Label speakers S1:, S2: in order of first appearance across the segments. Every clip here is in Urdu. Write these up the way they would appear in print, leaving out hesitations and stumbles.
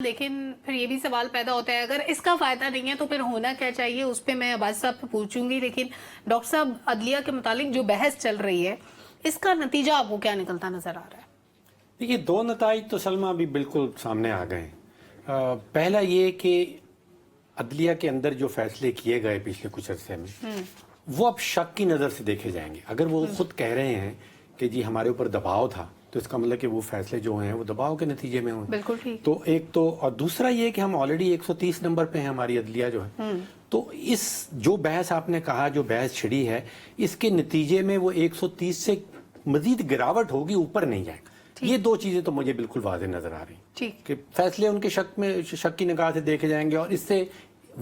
S1: لیکن پھر یہ بھی سوال پیدا ہوتا ہے اگر اس کا فائدہ نہیں ہے تو پھر ہونا کیا چاہیے، اس پہ میں عباس صاحب سے پوچھوں گی. لیکن ڈاکٹر صاحب، عدلیہ کے متعلق جو بحث چل رہی ہے اس کا نتیجہ آپ کو کیا نکلتا نظر آ رہا ہے؟
S2: دیکھیے، دو نتائج تو سلمہ ابھی بالکل سامنے آ گئے ہیں. پہلا یہ کہ عدلیہ کے اندر جو فیصلے کیے گئے پچھلے کچھ عرصے میں وہ اب شک کی نظر سے دیکھے جائیں گے. اگر وہ خود کہہ رہے ہیں کہ جی ہمارے اوپر دباؤ تھا تو اس کا مطلب کہ وہ فیصلے جو ہیں وہ دباؤ کے نتیجے میں ہوئے.
S1: بالکل ٹھیک.
S2: تو ایک تو، اور دوسرا یہ کہ ہم آلریڈی 130 نمبر پہ ہیں ہماری عدلیہ جو ہے. تو اس جو بحث آپ نے کہا، جو بحث چھڑی ہے، اس کے نتیجے میں وہ 130 سے مزید گراوٹ ہوگی، اوپر نہیں جائے گا. یہ دو چیزیں تو مجھے بالکل واضح نظر آ رہی ہیں کہ فیصلے ان کے شک کی نگاہ سے دیکھے جائیں گے، اور اس سے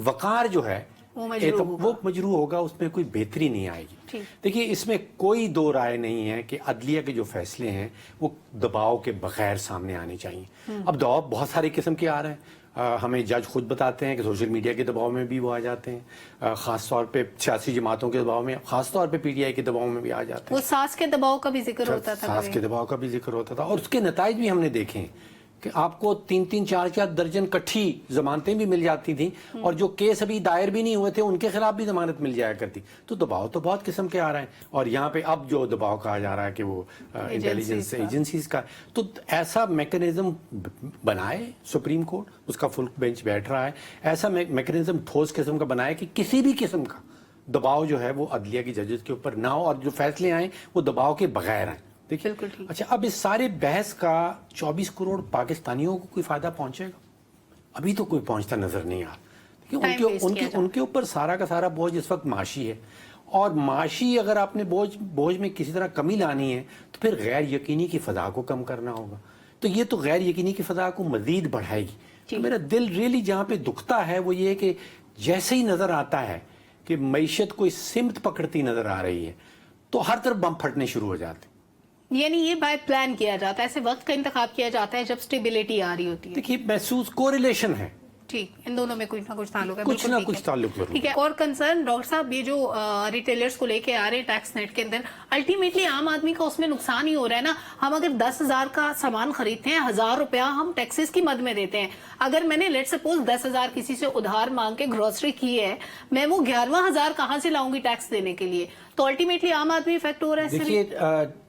S2: وقار جو ہے وہ مجروح ہوگا، اس میں کوئی بہتری نہیں آئے گی. دیکھیے، اس میں کوئی دو رائے نہیں ہے کہ عدلیہ کے جو فیصلے ہیں وہ دباؤ کے بغیر سامنے آنے چاہیے. اب دباؤ بہت سارے قسم کے آ رہے ہیں. ہمیں جج خود بتاتے ہیں کہ سوشل میڈیا کے دباؤ میں بھی وہ آ جاتے ہیں، خاص طور پہ سیاسی جماعتوں کے دباؤ میں، خاص طور پہ پی ٹی آئی کے دباؤ میں بھی آ جاتے ہیں.
S1: وہ ساس کے دباؤ کا بھی ذکر ہوتا تھا،
S2: ساس کے دباؤ کا بھی ذکر ہوتا تھا، اور اس کے نتائج بھی ہم نے دیکھے ہیں کہ آپ کو 3-4 درجن کٹھی ضمانتیں بھی مل جاتی تھیں، اور جو کیس ابھی دائر بھی نہیں ہوئے تھے ان کے خلاف بھی ضمانت مل جایا کرتی. تو دباؤ تو بہت قسم کے آ رہے ہیں. اور یہاں پہ اب جو دباؤ کہا جا رہا ہے کہ وہ انٹیلیجنس ایجنسیز کا، تو ایسا میکنزم بنائے سپریم کورٹ، اس کا فل بینچ بیٹھ رہا ہے، ایسا میکنزم ٹھوس قسم کا بنائے کہ کسی بھی قسم کا دباؤ جو ہے وہ عدلیہ کی ججز کے اوپر نہ ہو، اور جو فیصلے آئیں وہ دباؤ کے بغیر آئیں. دیکھیے، اچھا، اب اس سارے بحث کا 24 کروڑ پاکستانیوں کو کوئی فائدہ پہنچے گا؟ ابھی تو کوئی پہنچتا نظر نہیں آ رہا. ان کے اوپر سارا کا سارا بوجھ اس وقت معاشی ہے، اور معاشی اگر آپ نے بوجھ میں کسی طرح کمی لانی ہے تو پھر غیر یقینی کی فضا کو کم کرنا ہوگا. تو یہ تو غیر یقینی کی فضا کو مزید بڑھائے گی. میرا دل ریلی جہاں پہ دکھتا ہے وہ یہ کہ جیسے ہی نظر آتا ہے کہ معیشت کوئی سمت پکڑتی نظر آ رہی ہے تو ہر طرف بم پھٹنے شروع ہو جاتے ہیں.
S1: یعنی یہ بائی پلان کیا جاتا ہے، ایسے وقت کا انتخاب کیا جاتا ہے جب سٹیبلیٹی آ رہی ہوتی ہے.
S2: دیکھیے، محسوس کوریلیشن ہے.
S1: ٹھیک، ان دونوں میں کچھ نہ کچھ تعلق ہے.
S2: کچھ نہ کچھ تعلق ضرور.
S1: ٹھیک ہے. اور کنسرن ڈاکٹر صاحب، یہ جو ریٹیلرز کو لے کے آ رہے ہیں ٹیکس نیٹ کے اندر، الٹیمیٹلی عام آدمی کا اس میں نقصان ہی ہو رہا ہے نا. ہم اگر 10,000 کا سامان خریدتے ہیں، 1,000 روپیہ ہم ٹیکسز کی مد میں دیتے ہیں. اگر میں نے لیٹ سپوز 10,000 کسی سے ادھار مانگ کے گروسری کی ہے، میں وہ 11,000 کہاں سے لاؤں گی ٹیکس دینے کے لیے؟ تو الٹیمیٹلی عام آدمی افیکٹ ہو رہا ہے.
S2: دیکھیے،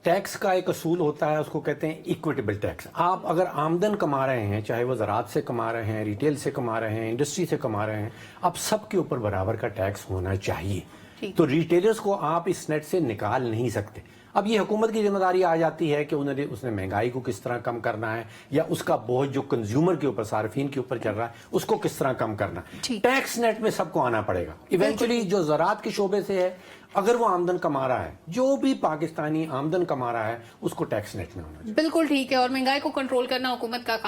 S2: ٹیکس کا ایک اصول ہوتا ہے، اس کو کہتے ہیں ایکویٹیبل ٹیکس. آپ اگر آمدن کما رہے ہیں، چاہے وہ زراعت سے کما رہے ہیں، ریٹیل سے کما رہے ہیں، انڈسٹری سے کما رہے ہیں، اب سب کے اوپر برابر کا ٹیکس ہونا چاہیے. تو ریٹیلرز کو آپ اس نیٹ سے نکال نہیں سکتے. اب یہ حکومت کی ذمہ داری آ جاتی ہے کہ اس نے مہنگائی کو کس طرح کم کرنا ہے، یا اس کا بوجھ جو کنزیومر کے اوپر، صارفین کے اوپر چل رہا ہے، اس کو کس طرح کم کرنا ہے. ٹیکس نیٹ میں سب کو آنا پڑے گا. ایونچولی جو زراعت کے شعبے سے ہے، اگر وہ آمدن کما رہا ہے، جو بھی پاکستانی آمدن کما رہا ہے، اس کو ٹیکس نیٹ میں ہونا چاہیے.
S1: بالکل ٹھیک ہے. اور مہنگائی کو کنٹرول کرنا حکومت کا کام